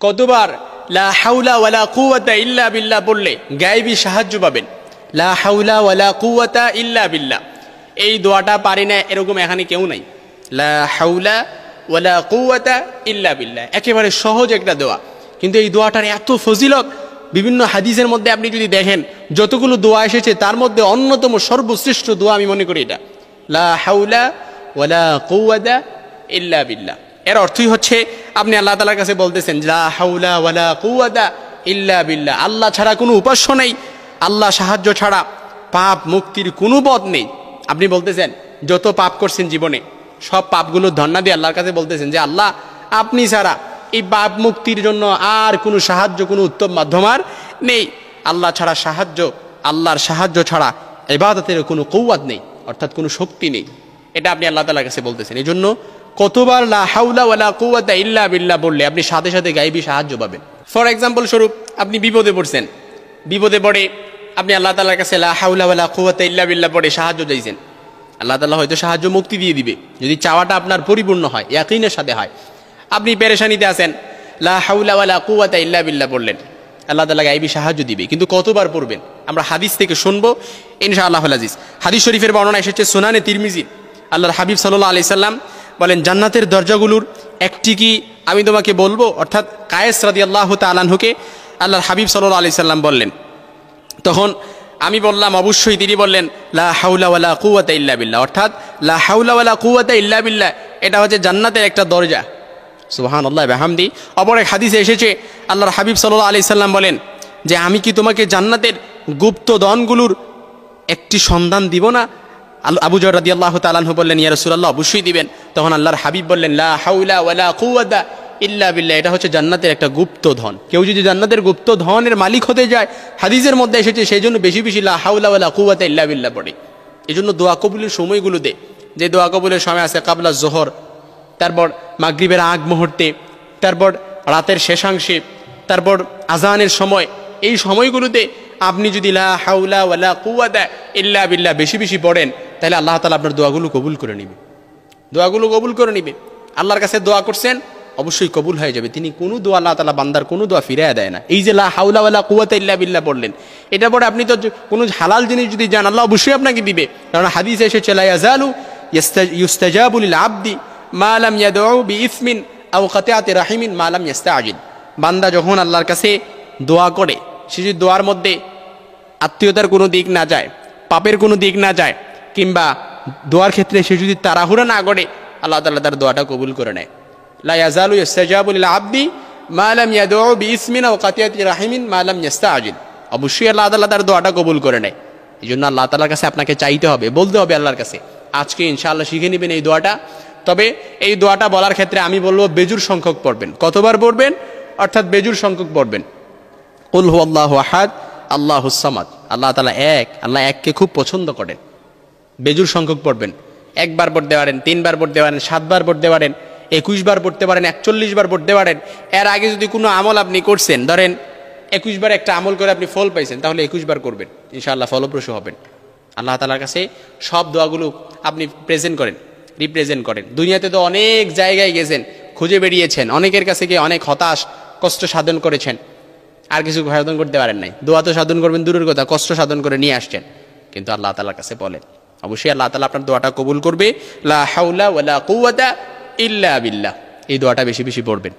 কতবার লা হাওলা ওয়ালা কুওয়াতা ইল্লা বিল্লাহ বললে গায়েবী সাহায্য পাবেন? লা হাওলা ওয়ালা কুওয়াতা ইল্লা বিল্লাহ, এই দোয়াটা পারি না এরকম এখানে কেউ নাই। লা হাওলা ওয়ালা কুওয়াতা ইল্লা বিল্লাহ, একেবারে সহজ একটা দোয়া, কিন্তু এই দোয়াটার এত ফজিলত। বিভিন্ন হাদিসের মধ্যে আপনি যদি দেখেন যতগুলো দোয়া এসেছে তার মধ্যে অন্যতম সর্বশ্রেষ্ঠ দোয়া আমি মনে করি এটা, লা হাওলা ওয়ালা কুওয়াতা ইল্লা বিল্লাহ। এর অর্থই হচ্ছে আপনি আল্লাহ তাআলার কাছে বলতেছেন লা হাওলা ওয়ালা কুওয়াতা ইল্লা বিল্লাহ, আল্লাহ ছাড়া কোনো উপাস্য নেই, আল্লাহ সাহায্য ছাড়া পাপ মুক্তির কোনো পথ নেই। আপনি বলতেছেন যত পাপ করছেন জীবনে সব পাপগুলো ধন্না দিয়ে আল্লাহর কাছে বলতেছেন যে আল্লাহ আপনি ছাড়া এই পাপ মুক্তির জন্য আর কোনো সাহায্য, কোনো উত্তম মাধ্যম আর নেই। আল্লাহ ছাড়া সাহায্য, আল্লাহর সাহায্য ছাড়া ইবাদতের কোনো কওয়াত নেই, অর্থাৎ কোনো শক্তি নেই। এটা আপনি আল্লাহ তাআলার কাছে বলতেছেন। এই জন্য কতবার লা হাওলা ওয়ালা কুওয়াতা ইল্লা বিল্লাহ বললে আপনি সাথে সাথে গায়েবী সাহায্য পাবেন। ফর এক্সাম্পল স্বরূপ আপনি বিপদে পড়ছেন, বিপদে পড়ে আপনি আল্লাহ তাআলার কাছে লা হাওলা ওয়ালা কুওয়াতা ইল্লা বিল্লাহ পড়ে সাহায্য চাইছেন, আল্লাহ তাআলা হয়তো সাহায্য মুক্তি দিয়ে দিবে যদি চাওয়াটা আপনার পরিপূর্ণ হয়, ইয়াকিনের সাথে হয়। আপনি পেরেশানিতে আছেন, লা হাওলা ওয়ালা কুওয়াতা ইল্লা বিল্লাহ বললেন, আল্লাহ তাআলা গায়েবী সাহায্য দিবে, কিন্তু কতবার পড়বেন আমরা হাদিস থেকে শুনবো ইনশাআল্লাহুল আজিজ। হাদিস শরীফের বর্ণনা এসেছে সুনানে তিরমিজি, আল্লাহর হাবিব সাল্লাল্লাহু আলাইহি সাল্লাম বলেন জান্নাতের দরজাগুলোর একটি কি আমি তোমাকে বলবো? অর্থাৎ কায়েস রাদিয়াল্লাহু তাআলা আনহুকে আল্লাহর হাবিব সাল্লাল্লাহু আলাইহি সাল্লাম বললেন। তখন আমি বললাম অবশ্যই। তিনি বললেন লা হাওলা ওয়ালা কুওয়াতা ইল্লা বিল্লাহ, অর্থাৎ লা হাওলা ওয়ালা কুওয়াতা ইল্লা বিল্লাহ এটা হচ্ছে জান্নাতের একটা দরজা। সুবহানাল্লাহ বিহামদি। অপর এক হাদিসে এসেছে আল্লাহর হাবিব সাল্লাল্লাহু আলাইহি সাল্লাম বলেন যে আমি কি তোমাকে জান্নাতের গুপ্ত দনগুলোর একটি সন্ধান দিব না? আবু যর রাদিয়াল্লাহু তাআলা আনহু বললেন ইয়া রাসূলুল্লাহ অবশ্যই দিবেন। তখন আল্লাহর হাবিব বললেন লা হাওলা ওয়ালা কুওয়াতা ইল্লা বিল্লাহ, এটা হচ্ছে জান্নাতের একটা গুপ্ত ধন। কেউ যদি জান্নাতের গুপ্ত ধনের মালিক হতে যায়, হাদিসের মধ্যে এসেছে সেই জন্য বেশি বেশি লা হাওলা ওয়ালা কুওয়াতা ইল্লা বিল্লাহ পড়ে। এই জন্য দোয়া কবুলের সময়গুলোতে, যে দোয়া কবুলের সময় আছে কাবলা জোহর, তারপর মাগরিবের আগ মুহূর্তে, তারপর রাতের শেষাংশে, তারপর আজানের সময়, এই সময়গুলোতে আপনি যদি লা হাওলা ওয়ালা কুওয়াতা ইল্লা বিল্লাহ বেশি বেশি পড়েন তাহলে আল্লাহ তাআলা আপনার দোয়াগুলো কবুল করে নেবে, দোয়াগুলো কবুল করে নেবে। আল্লাহর কাছে দোয়া করছেন অবশ্যই কবুল হয়ে যাবে। তিনি কোনো দোয়া আল্লাহ তাআলা বান্দার কোনো দোয়া ফিরিয়ে দেয় না। এই যে লা হাওলা ওয়ালা কুওয়াতা ইল্লা বিল্লাহ বললেন, এটা পরে আপনি তো কোনো হালাল জিনিস যদি জান আল্লাহ অবশ্যই আপনাকে দিবে, কারণ হাদিসে এসেছে লা ইয়াজালু ইউস্তাজাবু লিল আবদি মা লাম ইয়াদউ বিইসমিন আও কাতিআতি রাহিমিন মা লাম ইস্তাআজিল। বান্দা যখন আল্লাহর কাছে দোয়া করে, সে যদি দোয়ার মধ্যে আত্মীয়তার কোনো দিক না যায়, পাপের কোনো দিক না যায়, কিংবা দোয়ার ক্ষেত্রে সে যদি তাড়াহুড়া না করে, আল্লাহ তাআলা তার দোয়াটা কবুল করে নেয়। লা ইয়াজালু ইস্তাজাবু লিল আবদি মা লাম ইয়াদউ বিইসমিন আও কাতিআতি রাহিমিন মা লাম ইস্তাআজিল। অবশ্যই আল্লাহ তাআলা তার দোয়াটা কবুল করে নেয়। এই জন্য আল্লাহ তাআলার কাছে আপনাকে চাইতে হবে, বলতে হবে আল্লাহর কাছে। আজকে ইনশাআল্লাহ শিখে নেবেন এই দোয়াটা। তবে এই দোয়াটা বলার ক্ষেত্রে আমি বলবো বেজুর সংখ্যক পড়বেন। কতবার পড়বেন? অর্থাৎ বেজুর সংখ্যক পড়বেন। কুল হুয়াল্লাহু আহাদ আল্লাহুস সামাদ, আল্লাহ তাআলা এক, আল্লাহ এককে খুব পছন্দ করেন। বেজুর সংখ্যক পড়বেন। একবার পড়তে পারেন, 3 বার পড়তে পারেন, 7 বার পড়তে পারেন, 21 বার পড়তে পারেন, 41 বার পড়তে পারেন। এর আগে যদি কোনো আমল আপনি করছেন, ধরেন 21 বার একটা আমল করে আপনি ফল পাইছেন, তাহলে 21 বার করবেন, ইনশাআল্লাহ ফলপ্রসূ হবেন। আল্লাহ তাআলার কাছে সব দোয়াগুলো আপনি প্রেজেন্ট করেন, রিপ্রেজেন্ট করেন। দুনিয়াতে তো অনেক জায়গায় গেছেন, খুঁজে বেরিয়েছেন, অনেকের কাছে গিয়ে অনেক হতাশ, কষ্ট সাধন করেছেন, আর কিছু সাধন করতে পারেন নাই। দোয়া তো সাধন করবেন দূরের কথা, কষ্ট সাধন করে নিয়ে আসছেন। কিন্তু আল্লাহ তাআলার কাছে বলেন, অবশ্যই আল্লাহ তাআলা আপনার দোয়াটা কবুল করবে। লা হাওলা ওয়ালা কুওয়াতা ইল্লা বিল্লাহ, এই দোয়াটা বেশি বেশি পড়বেন।